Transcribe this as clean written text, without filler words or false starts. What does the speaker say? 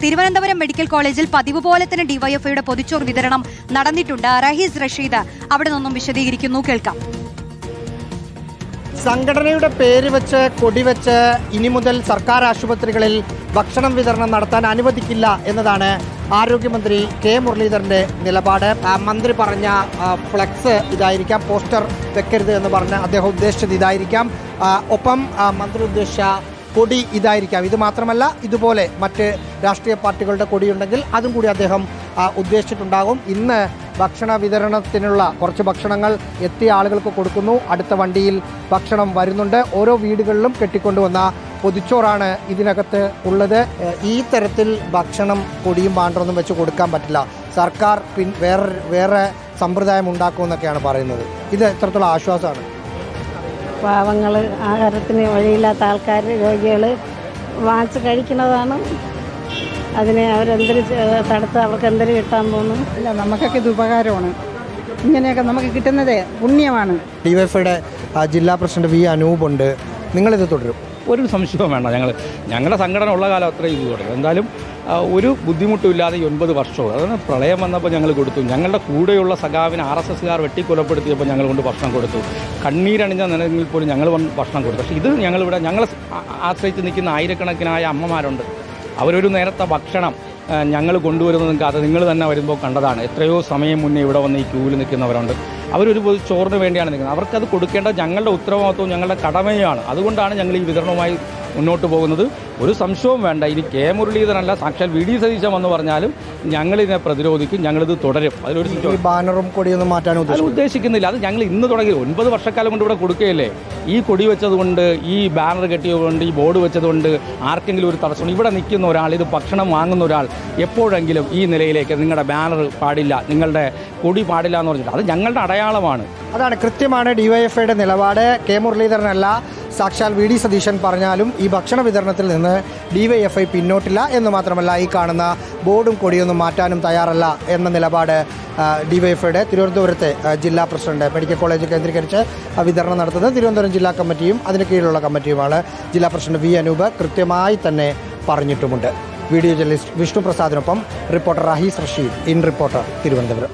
Thiruvananthapuram medical കോളേജിൽ പതിവ് പോലെ തന്നെ ഡിവൈഎഫ്ഐയുടെ പൊതിച്ചോർ വിതരണം നടന്നിട്ടുണ്ട്. റഹീസ് റഷീദ് അവിടെ നിന്നും വിശദീകരിക്കുന്നു, കേൾക്കാം. സംഘടനയുടെ പേര് വെച്ച് കൊടിവെച്ച് ഇനി മുതൽ സർക്കാർ ആശുപത്രികളിൽ ഭക്ഷണം വിതരണം നടത്താൻ അനുവദിക്കില്ല എന്നതാണ് ആരോഗ്യമന്ത്രി കെ മുരളീധരൻ്റെ നിലപാട്. മന്ത്രി പറഞ്ഞ ഫ്ലെക്സ് ഇതായിരിക്കാം, പോസ്റ്റർ വെക്കരുത് എന്ന് പറഞ്ഞ് അദ്ദേഹം ഉദ്ദേശിച്ചത് ഇതായിരിക്കാം. ഒപ്പം മന്ത്രി ഉദ്ദേശിച്ച കൊടി ഇതായിരിക്കാം. ഇത് മാത്രമല്ല, ഇതുപോലെ മറ്റ് രാഷ്ട്രീയ പാർട്ടികളുടെ കൊടിയുണ്ടെങ്കിൽ അതും കൂടി അദ്ദേഹം ഉദ്ദേശിച്ചിട്ടുണ്ടാകും. ഇന്ന് ഭക്ഷണ വിതരണത്തിനുള്ള കുറച്ച് ഭക്ഷണങ്ങൾ എത്തിയ ആളുകൾക്ക് കൊടുക്കുന്നു. അടുത്ത വണ്ടിയിൽ ഭക്ഷണം വരുന്നുണ്ട്. ഓരോ വീടുകളിലും കെട്ടിക്കൊണ്ടുവന്ന പൊതിച്ചോറാണ് ഇതിനകത്ത് ഉള്ളത്. ഈ തരത്തിൽ ഭക്ഷണം കൊടിയും പാണ്ടൊന്നും വെച്ച് കൊടുക്കാൻ പറ്റില്ല. സർക്കാർ വേറെ സമ്പ്രദായം ഉണ്ടാക്കുമെന്നൊക്കെയാണ് പറയുന്നത്. ഇത് എത്രത്തോളം ആശ്വാസമാണ്? പാവങ്ങൾ, ആഹാരത്തിന് വഴിയില്ലാത്ത ആൾക്കാർ, രോഗികൾ വാങ്ങിച്ച് കഴിക്കുന്നതാണ്. അതിനെ അവരെന്തൊരു തടുത്ത് അവർക്ക് എന്തൊരു കിട്ടാൻ പോകുന്നു? അല്ല, നമുക്കൊക്കെ ഇത് ഉപകാരമാണ്. ഇങ്ങനെയൊക്കെ നമുക്ക് കിട്ടുന്നത് പുണ്യമാണ്. ഡിവൈഎഫ്ഐയുടെ ജില്ലാ പ്രസിഡന്റ് വി അനൂപുണ്ട്. നിങ്ങളിത് തുടരും? ഒരു സംശയവും വേണ്ട. ഞങ്ങളുടെ സംഘടന ഉള്ള കാലം അത്രയും ഇത് തുടരും. എന്തായാലും ഒരു ബുദ്ധിമുട്ടുമില്ലാതെ 9 വർഷവും, അതാണ് പ്രളയം വന്നപ്പോൾ ഞങ്ങൾ കൊടുത്തു. ഞങ്ങളുടെ കൂടെയുള്ള സഖാവിനെ RSSകാർ വെട്ടിക്കൊലപ്പെടുത്തിയപ്പോൾ ഞങ്ങൾ കൊണ്ട് ഭക്ഷണം കൊടുത്തു. കണ്ണീരണിഞ്ഞ നിലയിൽ പോലും ഞങ്ങൾ ഭക്ഷണം കൊടുത്തു. പക്ഷേ ഇത് ഞങ്ങളെ ആശ്രയിച്ച് നിൽക്കുന്ന ആയിരക്കണക്കിനായ അമ്മമാരുണ്ട്. അവരൊരു നേരത്തെ ഭക്ഷണം ഞങ്ങൾ കൊണ്ടുവരുന്നത് നിങ്ങൾക്ക് നിങ്ങൾ തന്നെ വരുമ്പോൾ കണ്ടതാണ്. എത്രയോ സമയം മുന്നേ ഇവിടെ വന്ന് ഈ ക്യൂവിൽ നിൽക്കുന്നവരുണ്ട്. അവരൊരു ചോറിന് വേണ്ടിയാണ് നിൽക്കുന്നത്. അവർക്കത് കൊടുക്കേണ്ടത് ഞങ്ങളുടെ ഉത്തരവാദിത്വവും ഞങ്ങളുടെ കടമയാണ്. അതുകൊണ്ടാണ് ഞങ്ങൾ ഈ വിതരണവുമായി മുന്നോട്ട് പോകുന്നത്. ഒരു സംശയവും വേണ്ട. ഇനി കെ മുരളീധരനല്ല, സാക്ഷാൽ VD സതീശൻ എന്ന് പറഞ്ഞാലും ഞങ്ങളിതിനെ പ്രതിരോധിക്കും. ഞങ്ങളിത് തുടരും. അതിലൊരു ബാനറും കൊടിയൊന്നും മാറ്റാൻ ഉദ്ദേശിക്കുന്നില്ല. അത് ഞങ്ങൾ ഇന്ന് തുടങ്ങി 9 വർഷക്കാലം കൊണ്ട് ഇവിടെ കൊടുക്കുകയല്ലേ. ഈ കൊടി വെച്ചതുകൊണ്ട്, ഈ ബാനർ കെട്ടിയതുകൊണ്ട്, ഈ ബോർഡ് വെച്ചതുകൊണ്ട് ആർക്കെങ്കിലും ഒരു തടസ്സം? ഇവിടെ നിൽക്കുന്ന ഒരാൾ, ഇത് ഭക്ഷണം വാങ്ങുന്ന ഒരാൾ എപ്പോഴെങ്കിലും ഈ നിലയിലേക്ക് നിങ്ങളുടെ ബാനർ പാടില്ല, നിങ്ങളുടെ കൊടി പാടില്ല എന്ന് പറഞ്ഞിട്ട്, അത് ഞങ്ങളുടെ അടയാളമാണ്. അതാണ്, കൃത്യമാണ് ഡിവൈഎഫ്ഐയുടെ നിലപാട്. കെ മുരളീധരനല്ല, സാക്ഷാൽ VD സതീശൻ പറഞ്ഞാലും ഈ ഭക്ഷണ വിതരണത്തിൽ നിന്ന് ഡിവൈഎഫ്ഐ പിന്നോട്ടില്ല എന്ന് മാത്രമല്ല, ഈ കാണുന്ന ബോർഡും കൊടിയൊന്നും മാറ്റാനും തയ്യാറല്ല എന്ന നിലപാട് ഡിവൈഎഫ്ഐയുടെ തിരുവനന്തപുരത്തെ ജില്ലാ പ്രസിഡന്റ്. മെഡിക്കൽ കോളേജ് കേന്ദ്രീകരിച്ച് വിതരണം നടത്തുന്നത് തിരുവനന്തപുരം ജില്ലാ കമ്മിറ്റിയും അതിന് കീഴിലുള്ള കമ്മിറ്റിയുമാണ്. ജില്ലാ പ്രസിഡന്റ് വി അനൂപ് കൃത്യമായി തന്നെ പറഞ്ഞിട്ടുമുണ്ട്. വീഡിയോ ജേർണലിസ്റ്റ് വിഷ്ണു പ്രസാദിനൊപ്പം reporter Rahees Rasheed, in reporter, Thiruvananthapuram.